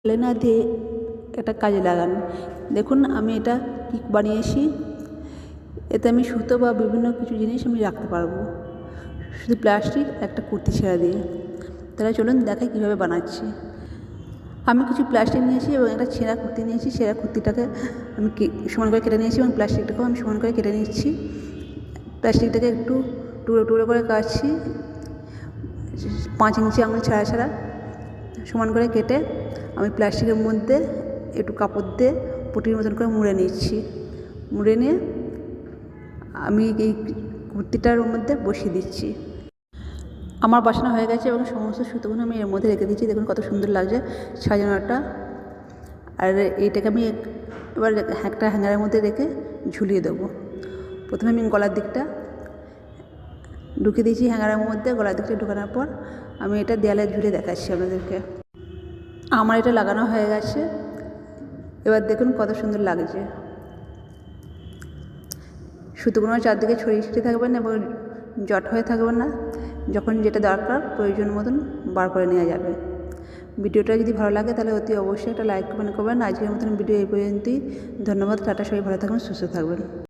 ফেলে না দিয়ে একটা কাজে লাগান। দেখুন আমি এটা কী বানিয়েছি। এতে আমি সুতো বা বিভিন্ন কিছু জিনিস আমি রাখতে পারবো, শুধু প্লাস্টিক একটা কুর্তি ছেঁড়া দিয়ে। তাহলে চলুন দেখাই কীভাবে বানাচ্ছি। আমি কিছু প্লাস্টিক নিয়েছি এবং একটা ছেঁড়া কুর্তি নিয়েছি। ছেঁড়া কুর্তিটাকে আমি সমান করে কেটে নিয়েছি এবং প্লাস্টিকটাকেও আমি সমান করে কেটে নিচ্ছি। প্লাস্টিকটাকে একটু টুকরো টুকরো করে কাটছি, 5 ইঞ্চি আঙুল ছাড়া ছাড়া সমান করে কেটে আমি প্লাস্টিকের মধ্যে একটু কাপড় দিয়ে পটির মতন করে মুড়ে নিচ্ছি। মুড়ে নিয়ে আমি এই কুর্তিটার মধ্যে বসিয়ে দিচ্ছি। আমার বসানো হয়ে গেছে এবং সমস্ত সুতোগুলো আমি এর মধ্যে রেখে দিচ্ছি। দেখুন কত সুন্দর লাগছে সাজানোটা। আর এইটাকে আমি এবার একটা হ্যাঙ্গারের মধ্যে রেখে ঝুলিয়ে দেবো। প্রথমে আমি গলার দিকটা ঢুকিয়ে দিয়েছি হ্যাঙ্গারের মধ্যে। গলার দিকটা ঢুকানোর পর আমি এটা দেয়ালে ঝুলিয়ে দেখাচ্ছি আপনাদেরকে। আমার এটা লাগানো হয়ে গেছে। এবার দেখুন কত সুন্দর লাগছে। সুতোগুলো চারদিকে ছড়িয়ে ছিটিয়ে থাকবেন এবং জট হয়ে থাকবে না। যখন যেটা দরকার প্রয়োজন মতন বার করে নেওয়া যাবে। ভিডিওটা যদি ভালো লাগে তাহলে অতি অবশ্যই একটা লাইক কমেন্ট করবেন। আজকের মতন ভিডিও এই পর্যন্তই। ধন্যবাদ। টাটা। সবাই ভালো থাকবেন, সুস্থ থাকবেন।